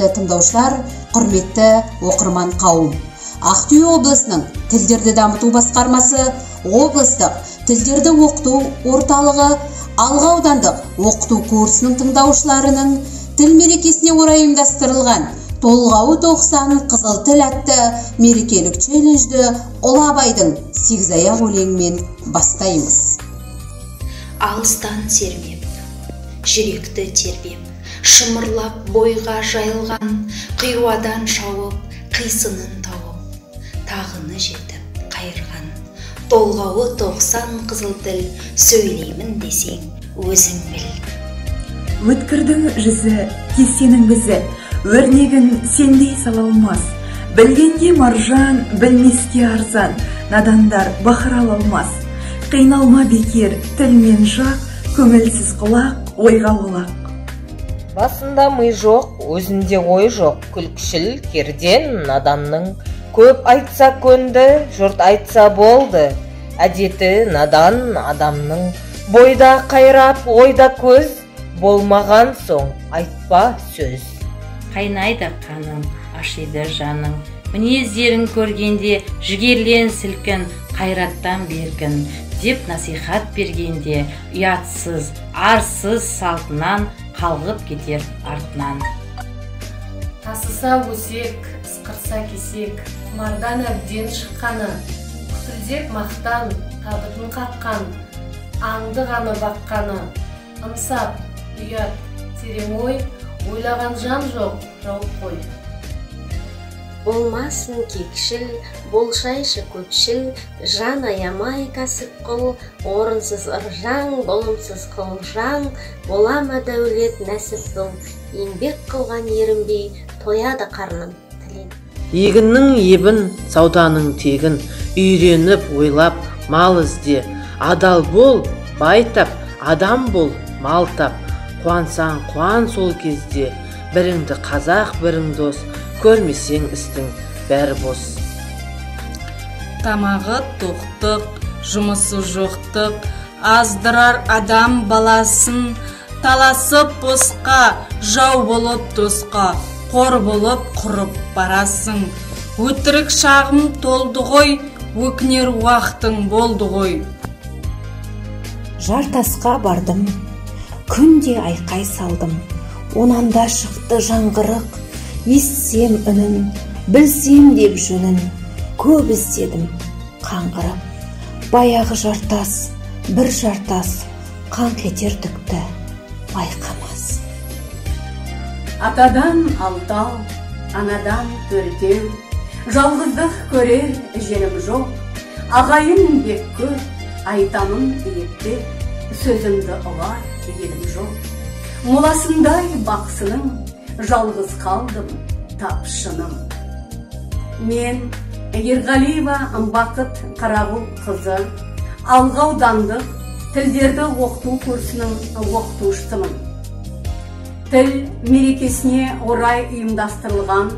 құрметті тыңдаушылар, құрметті оқырман қауым. Ақтөбе облысының тілдерді дамыту басқармасы, облыстық тілдерді оқыту орталығы, Алға аудандық оқыту курсының тыңдаушыларының тіл мерекесіне орай ұйымдастырылған Толғауы 90 қызыл тіл атты мерекелік челленджді Ұлы Абайдың сегізаяқ өлеңімен бастаймыз. Алыстан сермеп, жүректі тербеп, шымырлап бойға жайылған, қиуадан шауып, қисынын тауып, тағыны жетіп қайырған. Толғауы 90 қызыл тіл, сөйлеймін десең, өзің біл. Өткірдің жүзі, кесенің бізі, өрнегін сендей сала алмас. Білгенге маржан, білмеске арзан, надандар бақырал алмас. Қиналма бекер, тілмен жақ, көңілсіз құлақ, ойға олақ. Басында ми жоқ, өзінде ой жоқ, күлкішіл керден наданның. Көп айтса көнді, жұрт айтса болды. Әдеті надан адамның. Бойда қайрап, ойда көз, болмаған соң айтпа сөз. Қайнайды қаның, ашиды жаның. Мінездерін көргенде жігерлен сілкін, қайраттан беркін. Деп насихат бергенде ұятсыз, арсыз салтынан қалғып кетер артынан. Тасыса өсек, ысқырса кесек, мардан әбден шыққаны, күтілдек мақтан, табытын қаққан, аңды ғаны баққаны, ынсап, ұят, терең ой, ойлаған жан жоқ, жауып қой. Болмасын кекшіл, болшайшы көпшіл, жан аямай кәсіп қыл, орынсыз ыржаң, болымсыз қылжаң, болама дәулет нәсіп бұл, еңбек қылған ерінбей, тояды қарным тілен. Егіннің ебін, сауданың тегін, үйреніп, ойлап, мал ізде. Адал бол, бай тап, адам бол, мал тап. Қуансаң, қуан сол кезде, біріңді қазақ, бірің дос, көрмесең істің бәрі бос. Тамағы тоқтық, жұмысы жоқтық, аздырар адам баласын, таласып босқа, жау болып тосқа, қор болып құрып барасың. Өтірік шағым толды ғой, өкінер уақытың болды ғой. Жартасқа бардым, күнде айқай салдым, онанда шықты жаңғырық. Естсем үнін, білсем деп жөнін, көп іздедім, қаңғырып. Баяғы жартас, бір жартас, қаңқ етер түкті, байқамас. Атадан алтау, анадан төртеу, жалғыздық көрер жерім жоқ. Ағайын бек көп, айтамын епте, сөзімді ұғар елім жоқ. Моласындай бақсының, жалғыз қалдым тапшыным. Мен Ерғалиева Бақыт Қарағұл қызы, Алға аудандық тілдерді оқыту курсының оқытушысымын. Тіл мерекесіне орай ұйымдастырылған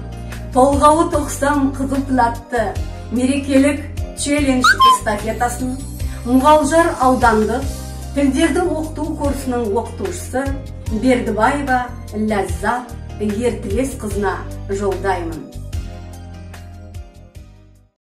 Толғауы 90 қызыл тіл атты мерекелік челлендж эстафетасын Мұғалжар аудандық тілдерді оқыту курсының оқытушысы Бердібаева Ләззат Ертілес қызына жолдаймын.